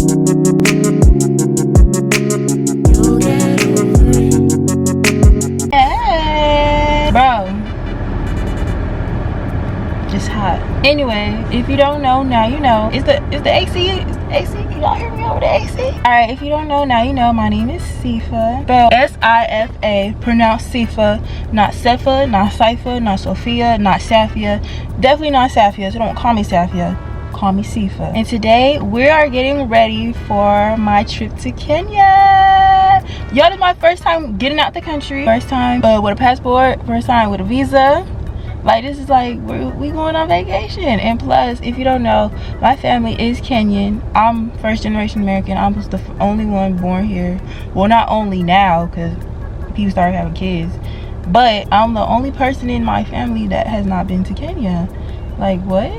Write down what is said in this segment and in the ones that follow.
Hey, bro. Just hot. Anyway, if you don't know, now you know. Is the AC? Is the AC? Y'all hear me over the AC? Alright, if you don't know, now you know. My name is SIFA. Spelled S-I-F-A. Pronounced SIFA. Not SIFA, not SIFA, not Sophia, not Safia. Definitely not Safia, so don't call me Safia. Call me SIFA. And today we are getting ready for my trip to Kenya. Y'all, this is my first time getting out the country. First time with a passport. First time with a visa. Like, this is like we going on vacation. And plus, if you don't know, my family is Kenyan. I'm first generation American. I'm just the only one born here. Well, not only now, because people started having kids, but I'm the only person in my family that has not been to Kenya. Like, what?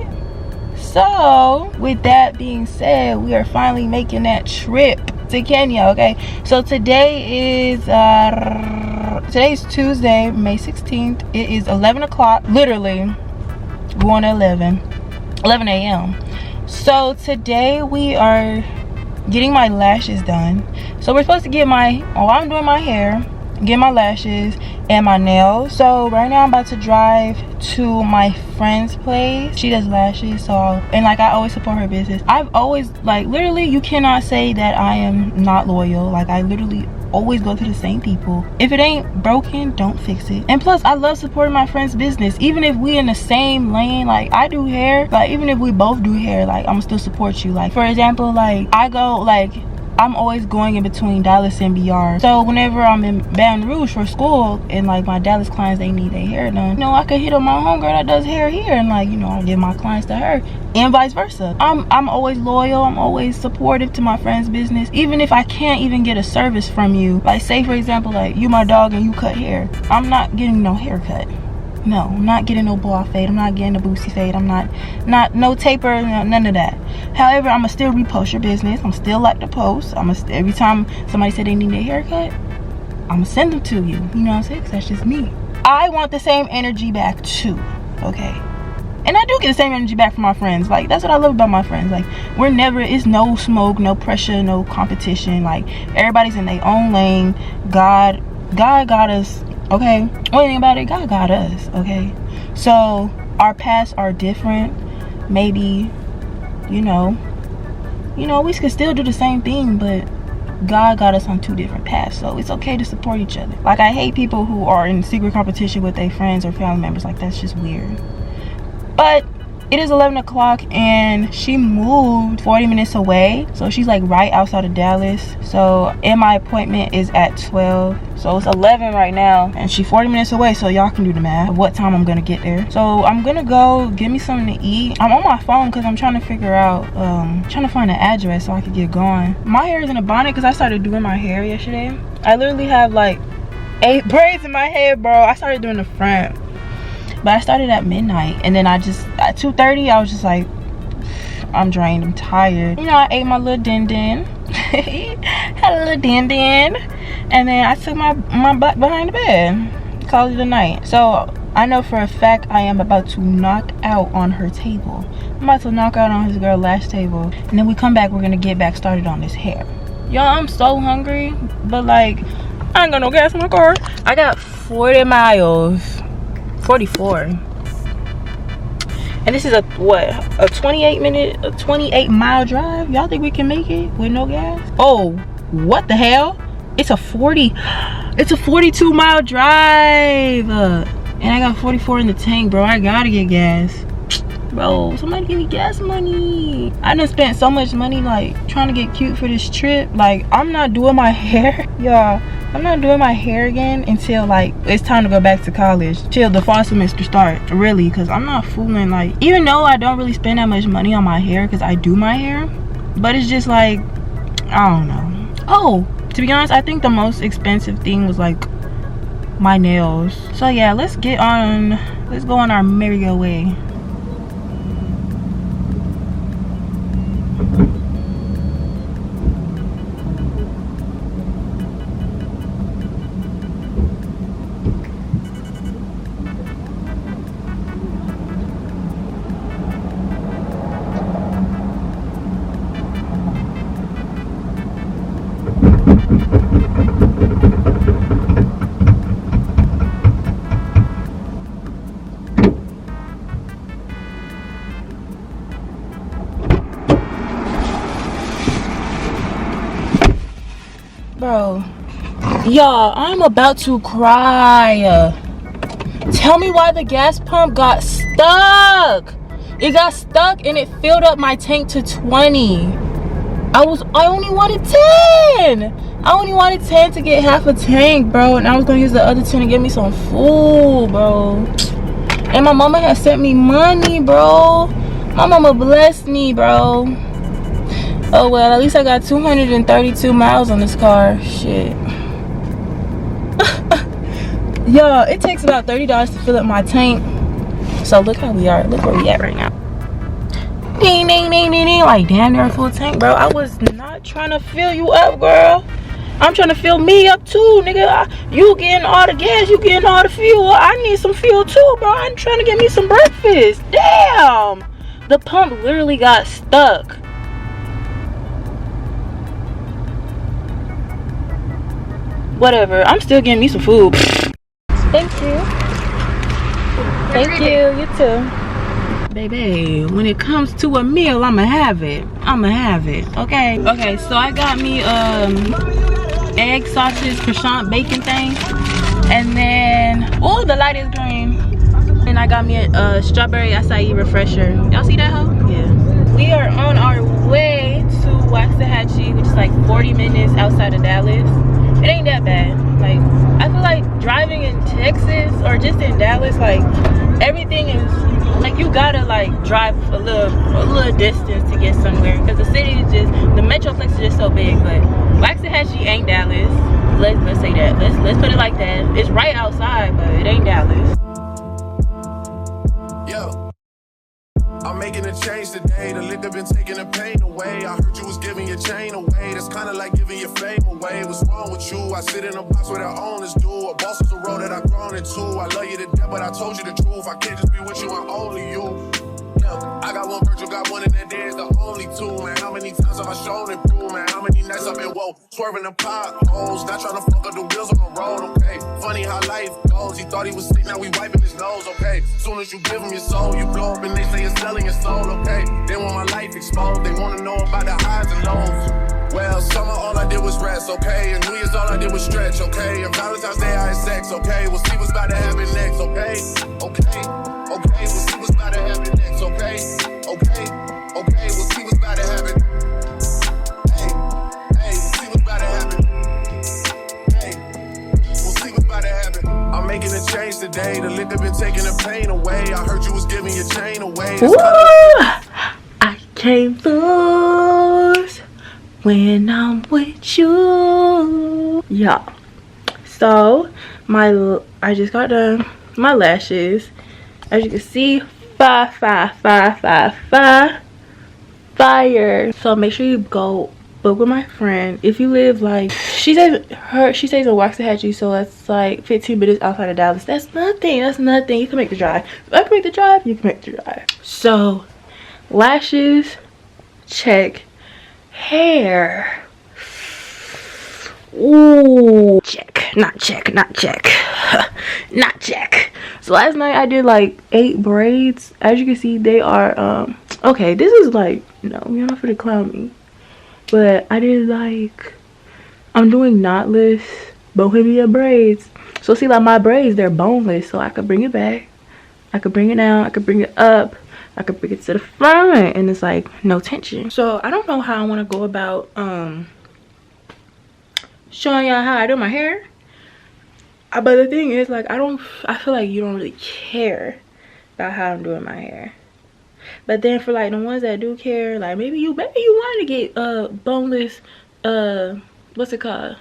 So with that being said, we are finally making that trip to Kenya. Okay, so today is today's Tuesday, May 16th. It is 11 o'clock, literally going to 11 a.m. So today we are getting my lashes done. So we're supposed to get I'm doing my hair, get my lashes and my nails. So right now I'm about to drive to my friend's place. She does lashes, and like, I always support her business. I've always, like, literally, you cannot say that I am not loyal. Like, I literally always go to the same people. If it ain't broken, don't fix it. And plus, I love supporting my friend's business. Even if we in the same lane, like, I do hair, like, even if we both do hair, like, I'm still support you. Like, for example, like, I'm always going in between Dallas and BR. So whenever I'm in Baton Rouge for school and like my Dallas clients, they need their hair done, you know, I could hit up my homegirl that does hair here, and like, you know, I give my clients to her and vice versa. I'm always loyal. I'm always supportive to my friend's business. Even if I can't even get a service from you, like, say for example, like, you my dog and you cut hair, I'm not getting no haircut. No, I'm not getting no ball fade. I'm not getting a boosie fade. I'm not no taper, none of that. However, I'ma still repost your business. I'm still like to post. Every time somebody said they need a haircut, I'ma send them to you. You know what I'm saying? 'Cause that's just me. I want the same energy back too. Okay. And I do get the same energy back from my friends. Like, that's what I love about my friends. Like, it's no smoke, no pressure, no competition. Like, everybody's in their own lane. God got us. Okay, one thing about it, God got us. Okay, so our paths are different. Maybe, you know, we could still do the same thing, but God got us on two different paths. So it's okay to support each other. Like, I hate people who are in secret competition with their friends or family members. Like, that's just weird. But it is 11 o'clock and she moved 40 minutes away. So she's like right outside of Dallas. So, and my appointment is at 12. So it's 11 right now and she's 40 minutes away. So y'all can do the math of what time I'm gonna get there. So I'm gonna go get me something to eat. I'm on my phone because I'm trying to figure out, trying to find an address so I can get going. My hair is in a bonnet because I started doing my hair yesterday. I literally have like 8 braids in my hair, bro. I started doing the front. But I started at midnight, and then at 2:30, I was just like, I'm drained, I'm tired. You know, I ate my little din-din. Had a little din-din. And then I took my butt behind the bed. Called it a night. So, I know for a fact I am about to knock out on her table. I'm about to knock out on his girl last table. And then we come back, we're gonna get back started on this hair. Y'all, I'm so hungry, but like, I ain't got no gas in my car. I got 40 miles. 44, and this is a 28 mile drive. Y'all think we can make it with no gas? Oh, what the hell? It's a 42 mile drive, and I got 44 in the tank, bro. I gotta get gas, bro. Somebody give me gas money. I done spent so much money like trying to get cute for this trip. Like, I'm not doing my hair, y'all. I'm not doing my hair again until like it's time to go back to college, till the fall semester start, really, because I'm not fooling. Like, even though I don't really spend that much money on my hair because I do my hair, but it's just like, I don't know. Oh, to be honest, I think the most expensive thing was like my nails. So yeah, let's go on our merry-go way. bro. Y'all, I'm about to cry. Tell me why the gas pump got stuck. It got stuck and it filled up my tank to 20. I only wanted 10. I only wanted 10 to get half a tank, bro. And I was gonna use the other 10 to get me some food, bro. And my mama had sent me money, bro. My mama blessed me, bro. Oh well, at least I got 232 miles on this car. Shit. Yo, it takes about $30 to fill up my tank. So look how we are. Look where we at right now. Ding, ding, ding, ding, ding. Like damn near full tank, bro. I was not trying to fill you up, girl. I'm trying to fill me up too, nigga. You getting all the gas, you getting all the fuel. I need some fuel too, bro. I'm trying to get me some breakfast. Damn. The pump literally got stuck. Whatever. I'm still getting me some food. Thank you. Thank you. You too. Baby, when it comes to a meal, I'ma have it. Okay. Okay, so I got me egg, sausage, croissant, bacon thing. And then, oh, the light is green. And I got me a strawberry acai refresher. Y'all see that hoe? Yeah. We are on our way to Waxahachie, which is like 40 minutes outside of Dallas. It ain't that bad. Like, I feel like driving in Texas or just in Dallas, like everything is like you gotta like drive a little distance to get somewhere, because the city is just, the metroplex is just so big. But Waxahachie ain't Dallas. Let's say that. Let's put it like that. It's right outside, but it ain't Dallas. Yo, I'm making a change today. The liquor been taking the pain away. I heard you was giving your chain away. That's kinda like giving your fame away. What's wrong with you? I sit in a box where the owners do. A boss is a road that I've grown into. I love you to death, but I told you the truth. I can't just be with you, I'm only you. I got one Virgil, got one, and that there's the only two, man. How many times have I shown and proved, man? How many nights I've been woke, swerving the potholes, not trying to fuck up the wheels on the road, okay? Funny how life goes. He thought he was sick, now we wiping his nose, okay? Soon as you give him your soul, you blow up and they say you're selling your soul, okay? They want my life exposed, they wanna know about the highs and lows. Well, summer all I did was rest, okay? And New Year's all I did was stretch, okay? And Valentine's Day I had sex, okay? We'll see what's about to happen next, okay? Okay, okay, we'll see what's about to happen next, okay? Okay, okay, we'll see what's about to happen. Hey, hey, we'll see what's about to happen. Hey, we'll see what's about to happen. I'm making a change today. The liquor been taking the pain away. I heard you was giving your chain away. I can't lose when I'm with you. Yeah. So I just got done my lashes. As you can see, fire. So make sure you go book with my friend. If you live like, she stays in Waxahachie, so that's like 15 minutes outside of Dallas. That's nothing. You can make the drive. If I can make the drive, you can make the drive. So lashes, check. Hair, ooh, check. Not check. So last night I did like 8 braids. As you can see, they are okay, this is like, no, you're not gonna clown me, but I did like, I'm doing knotless bohemian braids. So see, like my braids, they're boneless, so I could bring it back, I could bring it down, I could bring it up, I could bring it to the front, and it's like no tension. So I don't know how I want to go about showing y'all how I do my hair. But the thing is, like, I feel like you don't really care about how I'm doing my hair. But then for like the ones that do care, like maybe you want to get boneless, what's it called?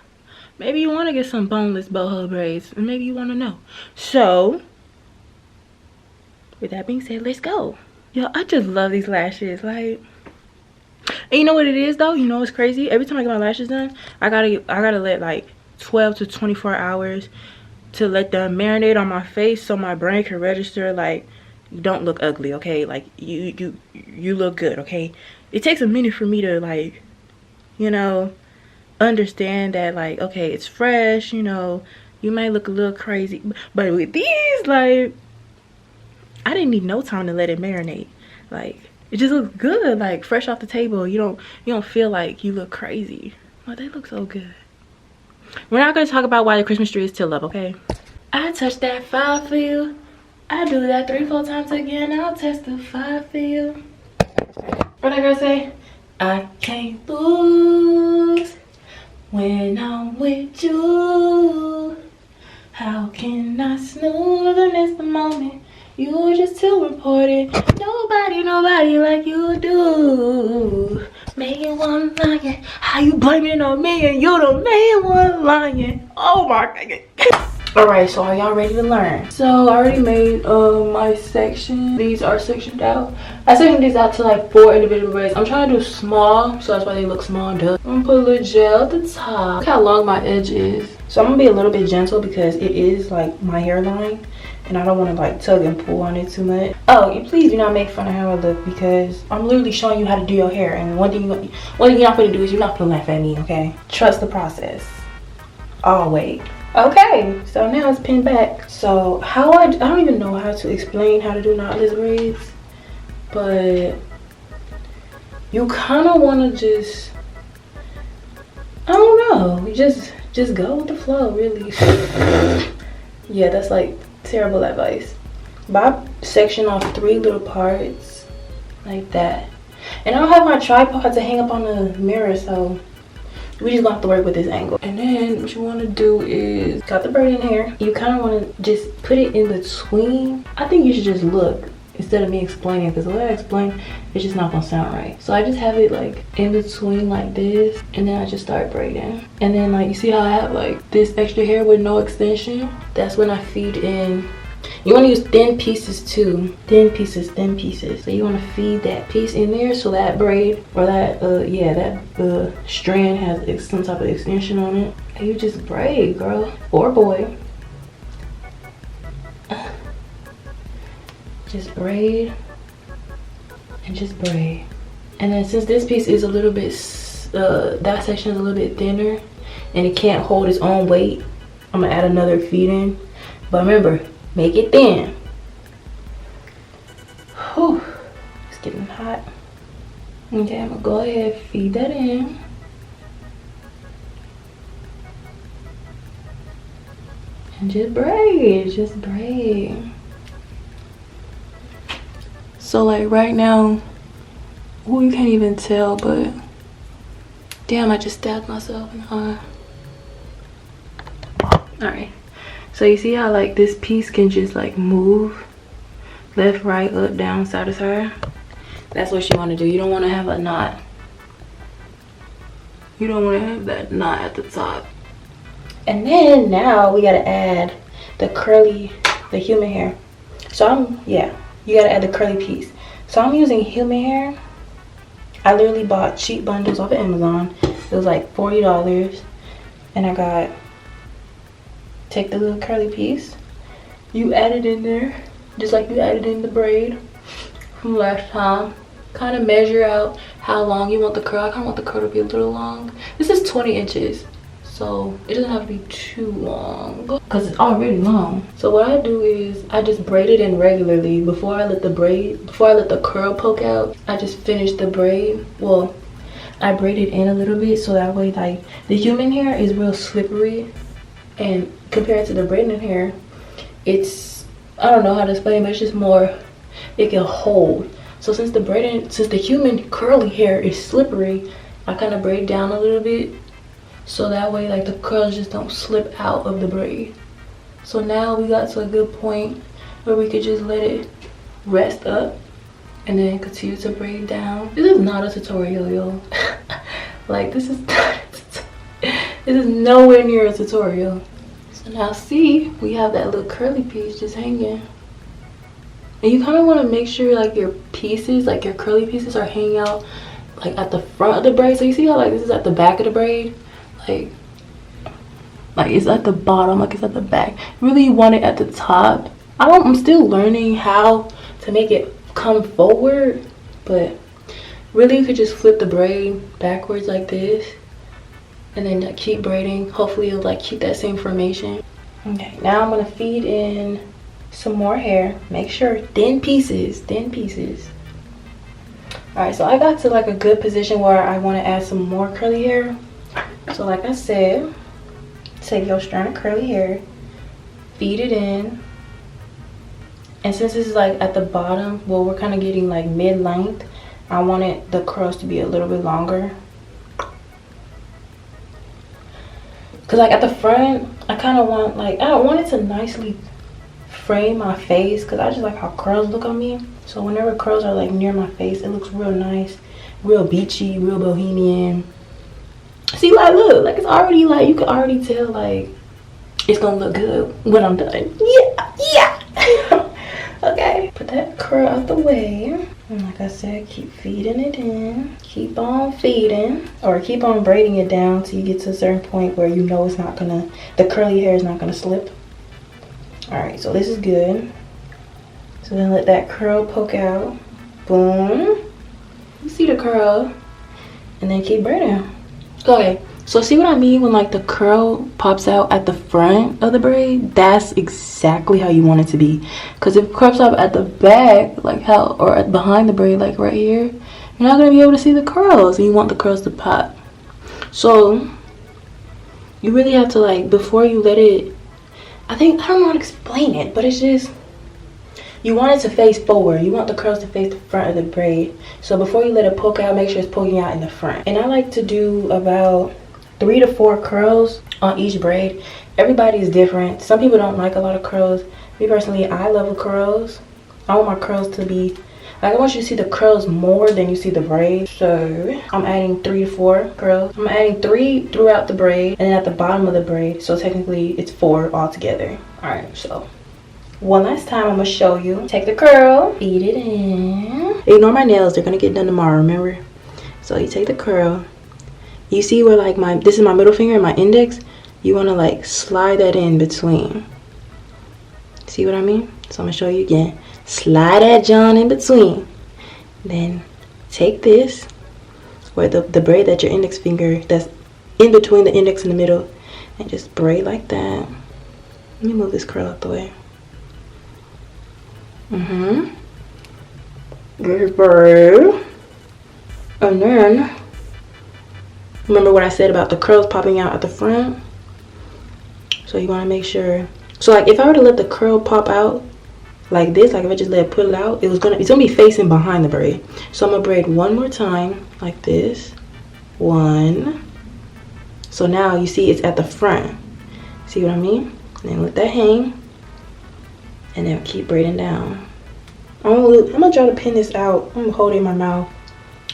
Maybe you want to get some boneless boho braids, and maybe you want to know. So with that being said, let's go. Yo, I just love these lashes. Like, and you know what it is though? You know what's crazy? Every time I get my lashes done, I gotta let like 12 to 24 hours to let them marinate on my face, so my brain can register like, you don't look ugly, okay? Like you look good, okay? It takes a minute for me to, like, you know, understand that, like, okay, it's fresh, you know, you might look a little crazy, but with these, like, I didn't need no time to let it marinate. Like, it just looks good, like fresh off the table. You don't feel like you look crazy. Oh, they look so good. We're not gonna talk about why the Christmas tree is still up, okay? I touch that 5 for you. I do that 3-4 times again. I'll testify for you. What that girl say? I can't lose when I'm with you. How can I snooze and miss the moment? You're just too important. Nobody like you do. Making one lion. How you blaming on me and you the main one lion? Oh my god. Alright, so are y'all ready to learn? So I already made my section. These are sectioned out. I sectioned these out to like 4 individual braids. I'm trying to do small, so that's why they look small. Duh. I'm gonna put a little gel at the top. Look how long my edge is. So I'm gonna be a little bit gentle because it is like my hairline, and I don't want to like tug and pull on it too much. Oh, and please do not make fun of how I look because I'm literally showing you how to do your hair. And one thing you're not gonna do is you're not gonna laugh at me, okay? Trust the process. Always. Okay, so now it's pinned back. So how I don't even know how to explain how to do knotless braids, but you kind of want to just, I don't know, you just go with the flow, really. Yeah, that's like terrible advice. But I section off 3 little parts like that, and I don't have my tripod to hang up on the mirror, so we just gonna have to work with this angle. And then what you want to do is got the braid in here. You kind of want to just put it in between. I think you should just look instead of me explaining, because the way I explain, it's just not gonna sound right. So I just have it like in between like this, and then I just start braiding. And then like you see how I have like this extra hair with no extension? That's when I feed in. You want to use thin pieces too. Thin pieces. So you want to feed that piece in there so that braid or that that strand has some type of extension on it. And you just braid, girl or boy. Just braid and just braid. And then since this piece is a little bit that section is a little bit thinner and it can't hold its own weight, I'm gonna add another feed in. But remember, make it thin. Whew, it's getting hot. Okay, I'm gonna go ahead, feed that in. And just braid. So like right now, oh, you can't even tell, but damn, I just stabbed myself in the eye. Alright. So you see how like this piece can just like move left, right, up, down, side to side? That's what you want to do. You don't want to have a knot. You don't want to have that knot at the top. And then now we got to add the human hair. So you got to add the curly piece. So I'm using human hair. I literally bought cheap bundles off of Amazon. It was like $40. And I got, take the little curly piece, you add it in there just like you added in the braid from last time. Kind of measure out how long you want the curl. I kind of want the curl to be a little long. This is 20 inches, so it doesn't have to be too long because it's already long. So what I do is I just braid it in regularly before I let the curl poke out. I just finish the braid. Well, I braid it in a little bit so that way like the human hair is real slippery, and compared to the braided hair, it's, I don't know how to explain, but it's just more, it can hold. So since the human curly hair is slippery, I kind of braid down a little bit so that way like the curls just don't slip out of the braid. So now we got to a good point where we could just let it rest up and then continue to braid down. This is not a tutorial, y'all. Like this is nowhere near a tutorial. So now see, we have that little curly piece just hanging. And you kind of want to make sure like your pieces, like your curly pieces are hanging out like at the front of the braid. So you see how like this is at the back of the braid? Like it's at the bottom, like it's at the back. Really you want it at the top. I'm still learning how to make it come forward, but really you could just flip the braid backwards like this and then like keep braiding. Hopefully it'll like keep that same formation. Okay, now I'm gonna feed in some more hair. Make sure thin pieces. All right, so I got to like a good position where I want to add some more curly hair. So like I said, take your strand of curly hair, feed it in, and since this is like at the bottom, well, we're kind of getting like mid-length, I wanted the curls to be a little bit longer. Cause like at the front, I kind of want like, I want it to nicely frame my face, because I just like how curls look on me. So whenever curls are like near my face, it looks real nice, real beachy, real bohemian. See, like, look, like it's already like, you can already tell like it's gonna look good when I'm done. Yeah. Okay, put that curl out the way, and like I said, keep feeding it in, keep on feeding, or keep on braiding it down till you get to a certain point where you know it's not gonna, the curly hair is not gonna slip. All right, so this is good. So then let that curl poke out. Boom. You see the curl, and then keep braiding. Okay, so see what I mean when like the curl pops out at the front of the braid? That's exactly how you want it to be. Because if it curls up at the back, like how, or behind the braid, like right here, you're not going to be able to see the curls, and you want the curls to pop. So you really have to, like, before you let it, I don't know how to explain it, but it's just, you want it to face forward. You want the curls to face the front of the braid. So before you let it poke out, make sure it's poking out in the front. And I like to do about 3 to 4 curls on each braid. Everybody is different. Some people don't like a lot of curls. Me personally, I love the curls. I want my curls to be, like, I want you to see the curls more than you see the braid. So I'm adding 3 to 4 curls. I'm adding 3 throughout the braid and then at the bottom of the braid. So technically it's 4 altogether. All right, so one last time I'm gonna show you. Take the curl, feed it in. Ignore my nails, they're gonna get done tomorrow, remember? So you take the curl. You see where like this is my middle finger and my index? You wanna like slide that in between. See what I mean? So I'm gonna show you again. Slide that John in between. Then take this, where the braid that your index finger, that's in between the index and the middle, and just braid like that. Let me move this curl out the way. Good braid. And then remember what I said about the curls popping out at the front? So you want to make sure. So like if I were to let the curl pop out like this, like if I just let it pull it out, it's gonna be facing behind the braid. So I'm gonna braid one more time like this. 1. So now you see it's at the front. See what I mean? And then let that hang. And then keep braiding down. I'm gonna try to pin this out. I'm gonna hold it in my mouth.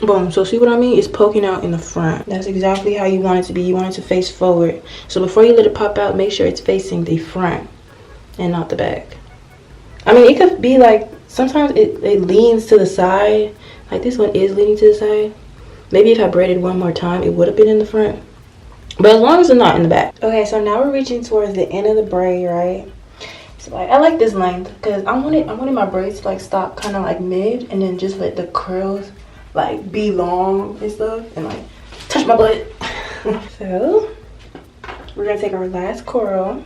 Boom. So see what I mean? It's poking out in the front. That's exactly how you want it to be. You want it to face forward. So before you let it pop out, make sure it's facing the front and not the back. I mean, it could be like, sometimes it leans to the side. Like this one is leaning to the side. Maybe if I braided one more time, it would have been in the front. But as long as it's not in the back. Okay, so now we're reaching towards the end of the braid, right? So like, I like this length because I wanted my braids to like stop kind of like mid, and then just let the curls like be long and stuff, and like touch my butt. So we're gonna take our last curl.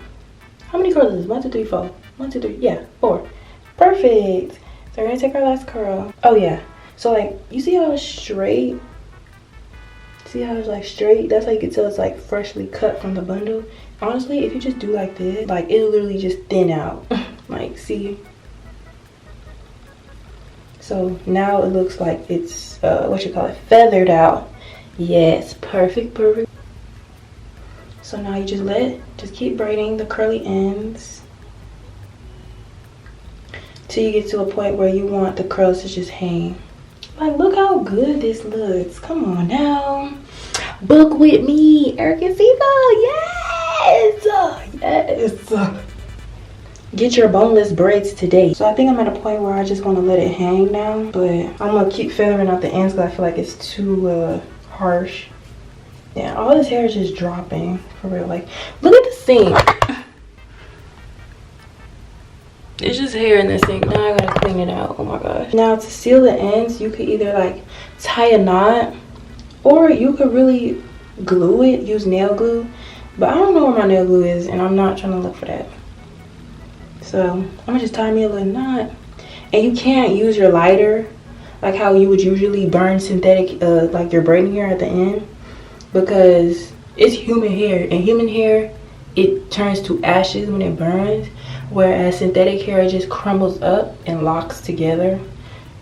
How many curls is this? 1, 2, 3, 4. 1, 2, 3. Yeah, 4. Perfect. So we're gonna take our last curl. Oh yeah. So like, you see how it's straight? See how it's like straight? That's how you can tell it's like freshly cut from the bundle. Honestly, if you just do like this, like it'll literally just thin out. Like, see? So now it looks like it's feathered out. Yes, perfect. So now you just keep braiding the curly ends till you get to a point where you want the curls to just hang. Like, look how good this looks. Come on now. Book with me, Eric and SIFA. Yes. Get your boneless braids today. So I think I'm at a point where I just want to let it hang now, but I'm gonna keep feathering out the ends because I feel like it's too harsh. Yeah, all this hair is just dropping for real. Like, look at the sink. It's just hair in the sink. Now I gotta clean it out. Oh my gosh. Now to seal the ends, you could either like tie a knot, or you could really glue it, use nail glue. But I don't know where my nail glue is, and I'm not trying to look for that. So I'm gonna just tie me a little knot. And you can't use your lighter like how you would usually burn synthetic like your braiding hair at the end, because it's human hair, and human hair it turns to ashes when it burns, whereas synthetic hair just crumbles up and locks together.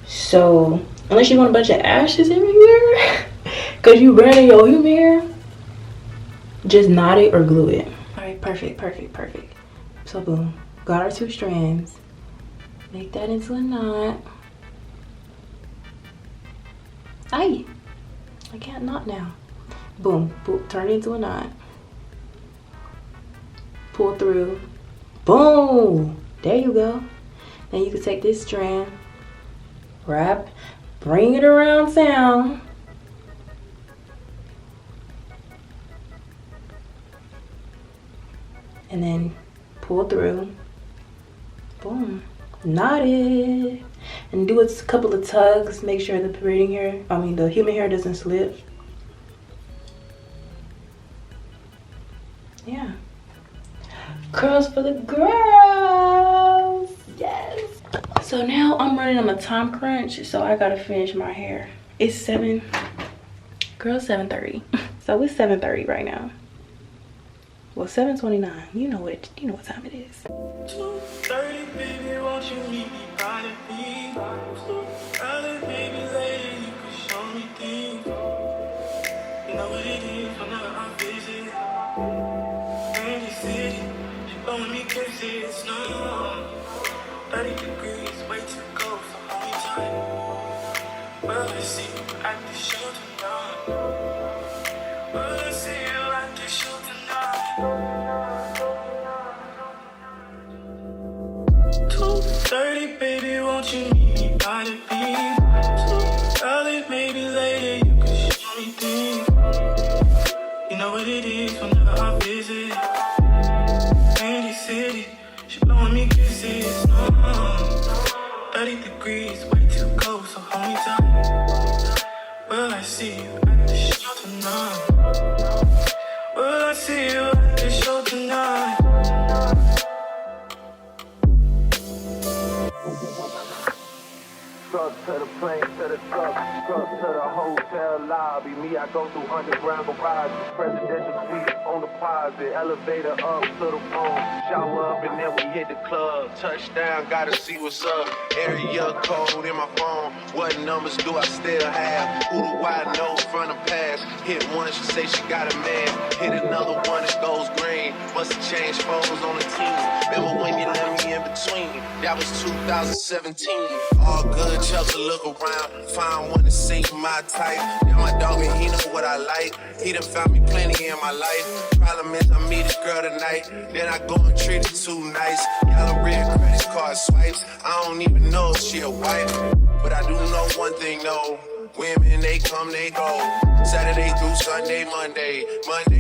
So unless you want a bunch of ashes everywhere because you burning your human hair, just knot it or glue it. All right, perfect. So boom, got our 2 strands. Make that into a knot. I can't knot now. Boom, turn it into a knot. Pull through. Boom, there you go. Then you can take this strand, wrap, bring it around town. And then pull through. Boom, knot it. And do a couple of tugs. Make sure the the human hair doesn't slip. Yeah. Curls for the girls. Yes. So now I'm running on a time crunch, so I gotta finish my hair. It's 7:30. So it's 7:30 right now. Well, 7:29. You know what time it is. 2:30, baby, won't you meet me by the beach? Early, maybe later, you can show me things. You know what it is whenever I visit. In the city, she blowing me kisses. No, 30 degrees, way too cold, so hold me tight. Well, I see you at the show tonight. Well, I see you at the show tonight. 2:30, baby, won't you meet me by the beach? Early, maybe later, you can show me things. You know what it is whenever I visit. In the city, she blowing me kisses. 30 degrees, way too cold, so hold me tight. Will I see you at the show tonight? Will I see you at the show tonight? Truck to the plane, to the truck to the hotel lobby. Me, I go through underground garages, presidential suite on deposit, elevator up to the phone, shower up and then we hit the club. Touchdown, gotta see what's up. Area code in my phone. What numbers do I still have? Who do I know from the past? Hit one, she say she got a man. Hit another one, it goes green. Must have changed phones on the team. Remember when you let me in between? That was 2017. All good, just to look around. Find one to see my type. Now my dog and he know what I like. He done found me plenty in my life. Problem is I meet a girl tonight, then I go and treat her too nice. Yellow red credit card swipes. I don't even know if she a wife, but I do know one thing though. Women, they come, they go. Saturday through Sunday, Monday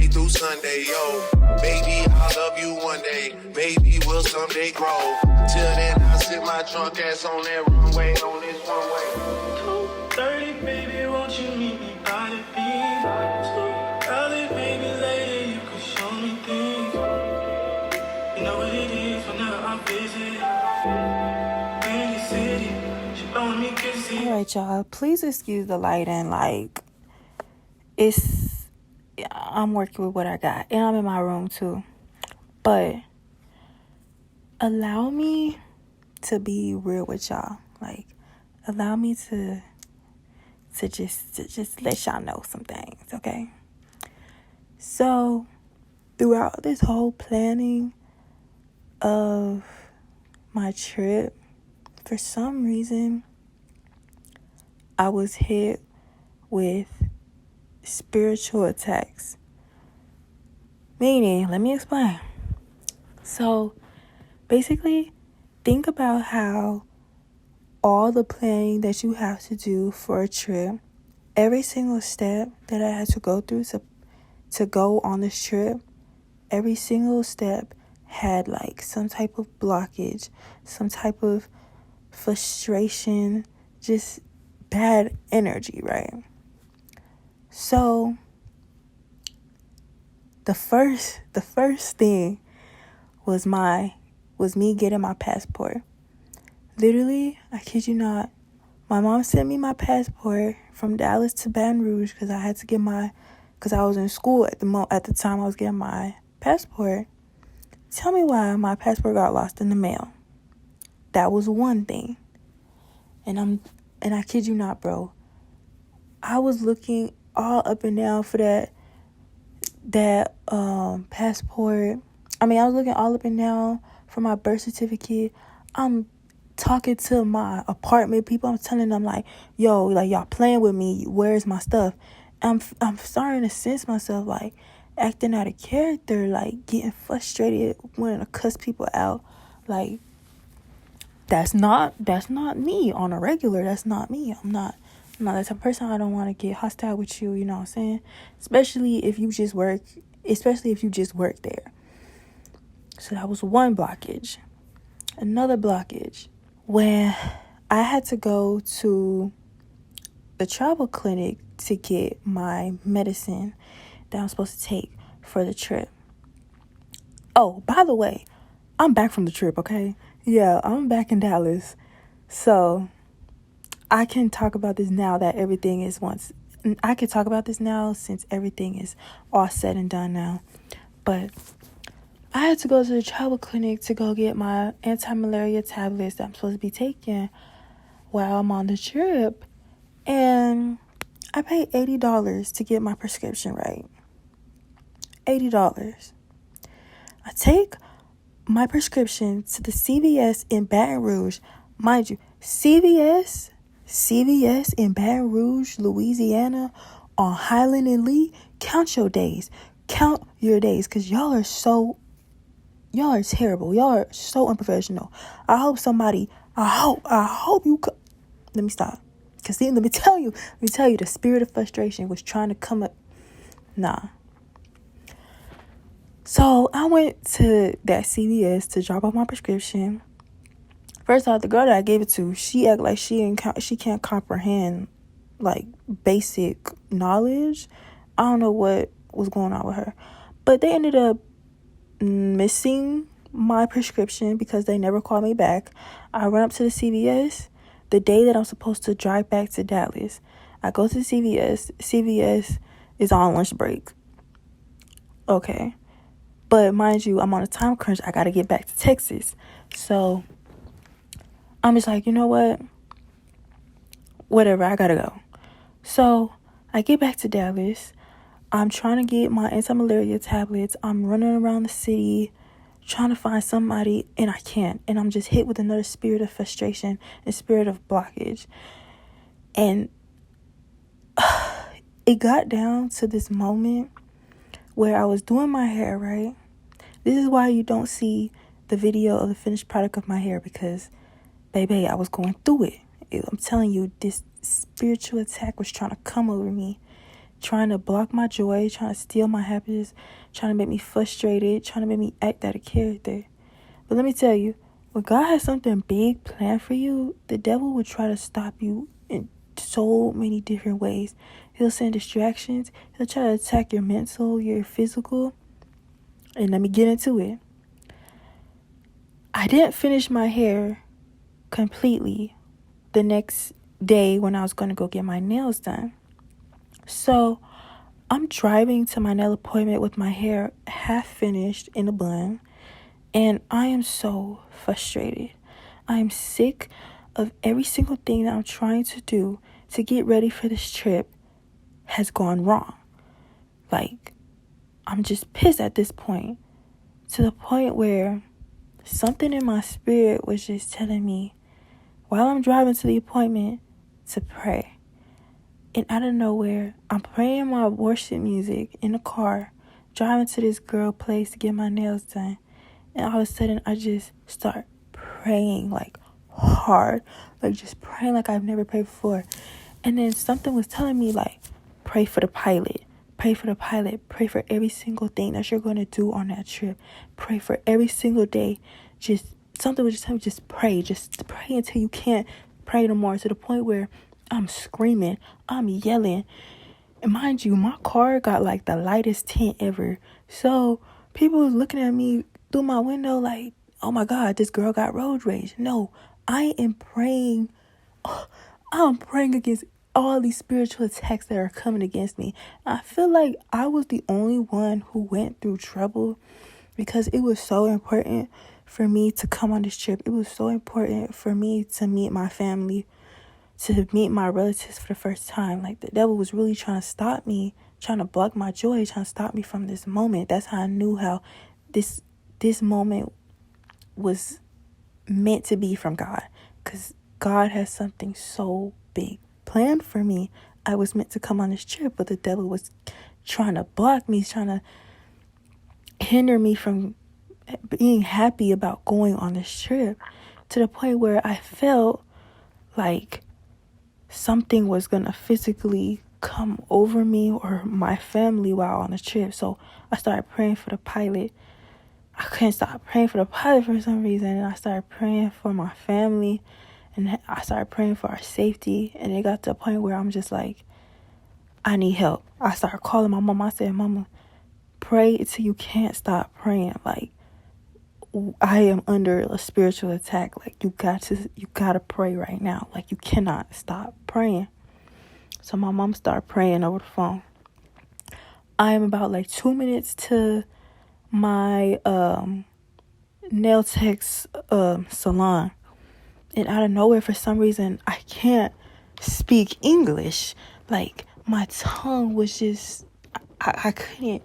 through Sunday, yo. Baby, I'll love you one day. Maybe we'll someday grow. Till then, I'll sit my drunk ass on that runway, on this runway. 2:30, baby, won't you meet me by the beach? Early, maybe later, you can show me things. You know what it is whenever I visit. In the city, she blowing me kisses. All right, y'all, please excuse the lighting. Like, I'm working with what I got, and I'm in my room too, but allow me to be real with y'all. Like, allow me to just let y'all know some things, okay? So throughout this whole planning of my trip, for some reason I was hit with spiritual attacks. Meaning, let me explain. So basically, think about how all the planning that you have to do for a trip, every single step that I had to go through to go on this trip, every single step had like some type of blockage, some type of frustration, just bad energy, right? So the first thing was me getting my passport. Literally, I kid you not, my mom sent me my passport from Dallas to Baton Rouge because I had to get because I was in school at the time I was getting my passport. Tell me why my passport got lost in the mail. That was one thing. And I kid you not, bro. I was looking all up and down for that passport. I was looking all up and down for my birth certificate. I'm talking to my apartment people. I'm telling them like, yo, like, y'all playing with me. Where's my stuff? I'm starting to sense myself like acting out of character, like getting frustrated, wanting to cuss people out. Like, that's not me on a regular. That's not me. I'm not that type of person. I don't want to get hostile with you, you know what I'm saying? Especially if you just work there. So that was one blockage. Another blockage, when I had to go to the travel clinic to get my medicine that I'm supposed to take for the trip. Oh, by the way, I'm back from the trip, okay? Yeah, I'm back in Dallas. So I can talk about this now that everything is I can talk about this now since everything is all said and done now. But I had to go to the travel clinic to go get my anti-malaria tablets that I'm supposed to be taking while I'm on the trip. And I paid $80 to get my prescription right. $80. I take my prescription to the CVS in Baton Rouge. Mind you, CVS in Baton Rouge, Louisiana, on Highland and Lee. Count your days. Count your days, because y'all are terrible. Y'all are so unprofessional. I hope you let me stop. Because let me tell you, the spirit of frustration was trying to come up. Nah. So I went to that CVS to drop off my prescription. First off, the girl that I gave it to, she act like she can't comprehend like basic knowledge. I don't know what was going on with her, but they ended up missing my prescription because they never called me back. I run up to the CVS the day that I'm supposed to drive back to Dallas. I go to the CVS. CVS is on lunch break. Okay. But mind you, I'm on a time crunch. I got to get back to Texas. So I'm just like, you know what? Whatever, I got to go. So I get back to Dallas. I'm trying to get my anti-malaria tablets. I'm running around the city trying to find somebody, and I can't. And I'm just hit with another spirit of frustration and spirit of blockage. And it got down to this moment where I was doing my hair, right? This is why you don't see the video of the finished product of my hair, because, baby, I was going through it. I'm telling you, this spiritual attack was trying to come over me, trying to block my joy, trying to steal my happiness, trying to make me frustrated, trying to make me act out of character. But let me tell you, when God has something big planned for you, the devil will try to stop you in so many different ways. He'll send distractions. He'll try to attack your mental, your physical. And let me get into it. I didn't finish my hair completely the next day when I was going to go get my nails done. So I'm driving to my nail appointment with my hair half finished in a bun. And I am so frustrated. I am sick of every single thing that I'm trying to do to get ready for this trip has gone wrong. Like, I'm just pissed at this point, to the point where something in my spirit was just telling me, while I'm driving to the appointment, to pray. And out of nowhere, I'm praying my worship music in the car, driving to this girl place to get my nails done. And all of a sudden, I just start praying like hard, like just praying like I've never prayed before. And then something was telling me like, pray for the pilot. Pray for the pilot. Pray for every single thing that you're going to do on that trip. Pray for every single day. Just something was just telling me, just pray until you can't pray no more, to the point where I'm screaming, I'm yelling. And mind you, my car got like the lightest tint ever. So people was looking at me through my window like, oh my God, this girl got road rage. No, I am praying. I'm praying against all these spiritual attacks that are coming against me. I feel like I was the only one who went through trouble because it was so important for me to come on this trip. It was so important for me to meet my family, to meet my relatives for the first time. Like, the devil was really trying to stop me, trying to block my joy, trying to stop me from this moment. That's how I knew how this moment was meant to be from God, because God has something so big planned for me. I was meant to come on this trip, but the devil was trying to block me, trying to hinder me from being happy about going on this trip, to the point where I felt like something was gonna physically come over me or my family while on the trip. So I started praying for the pilot. I couldn't stop praying for the pilot for some reason, and I started praying for my family, and I started praying for our safety. And it got to a point where I'm just like, I need help. I started calling my mom. I said, Mama, pray until you can't stop praying. Like, I am under a spiritual attack. Like, you gotta pray right now. Like, you cannot stop praying. So my mom started praying over the phone. I am about like 2 minutes to my nail tech's salon, and out of nowhere, for some reason, I can't speak English. Like, my tongue was just, I couldn't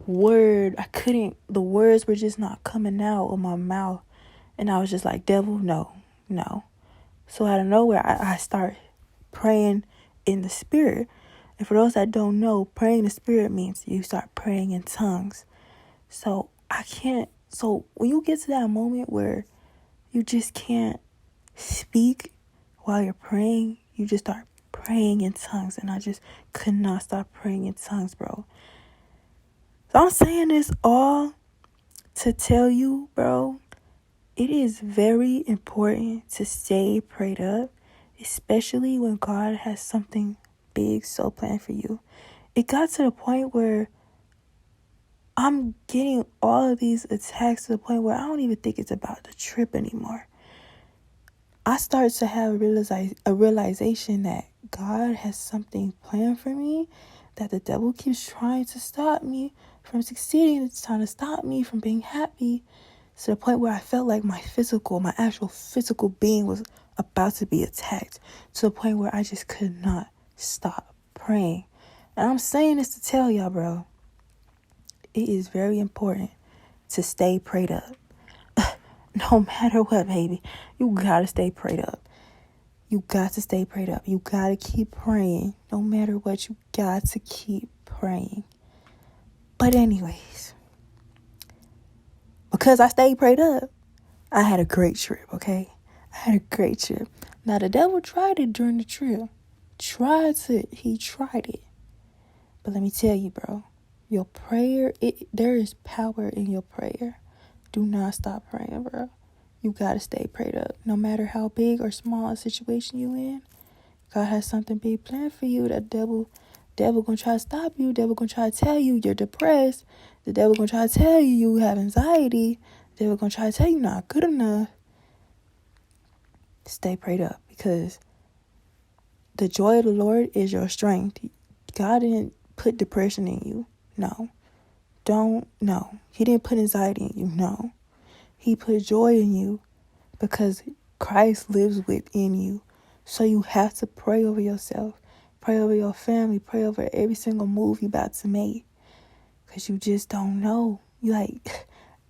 the words were just not coming out of my mouth. And I was just like, devil, no. So out of nowhere, I start praying in the spirit. And for those that don't know, praying in the spirit means you start praying in tongues. So when you get to that moment where you just can't speak while you're praying, you just start praying in tongues. And I just could not stop praying in tongues, bro. So I'm saying this all to tell you, bro, it is very important to stay prayed up, especially when God has something big so planned for you. It got to the point where I'm getting all of these attacks to the point where I don't even think it's about the trip anymore. I start to have a realization that God has something planned for me, that the devil keeps trying to stop me from succeeding. It's trying to stop me from being happy, to the point where I felt like my actual physical being was about to be attacked, to the point where I just could not stop praying. And I'm saying this to tell y'all, bro, it is very important to stay prayed up. No matter what, baby, you gotta stay prayed up. You got to stay prayed up. You gotta keep praying. No matter what, you got to keep praying. But anyways, because I stayed prayed up, I had a great trip, okay? I had a great trip. Now, the devil tried it during the trip. He tried it. But let me tell you, bro, your prayer, there is power in your prayer. Do not stop praying, bro. You gotta stay prayed up. No matter how big or small a situation you in, God has something big planned for you. That devil gonna try to stop you. Devil gonna try to tell you you're depressed. The devil gonna try to tell you you have anxiety. The devil gonna try to tell you not good enough. Stay prayed up, because the joy of the Lord is your strength. God didn't put depression in you. No. He didn't put anxiety in you. No. He put joy in you, because Christ lives within you. So you have to pray over yourself. Pray over your family. Pray over every single move you're about to make. Because you just don't know.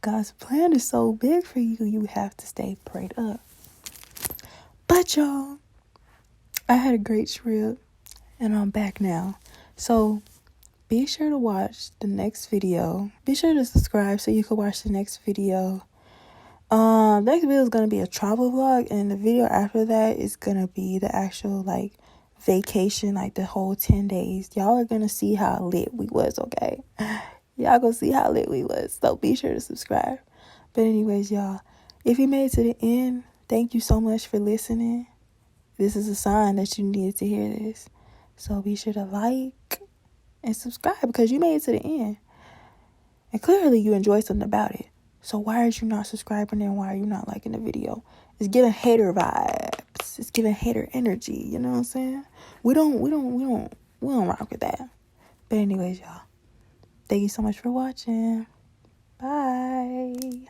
God's plan is so big for you. You have to stay prayed up. But y'all, I had a great trip, and I'm back now. So be sure to watch the next video. Be sure to subscribe so you can watch the next video. Next video is gonna be a travel vlog, and the video after that is gonna be the actual vacation, the whole 10 days. Y'all are gonna see how lit we was, okay? Y'all gonna see how lit we was. So be sure to subscribe. But anyways, y'all, if you made it to the end, thank you so much for listening. This is a sign that you needed to hear this. So be sure to like and subscribe, because you made it to the end. And clearly you enjoyed something about it. So why are you not subscribing, and why are you not liking the video? It's giving hater vibes. It's giving hater energy. You know what I'm saying? We don't rock with that. But anyways, y'all, thank you so much for watching. Bye.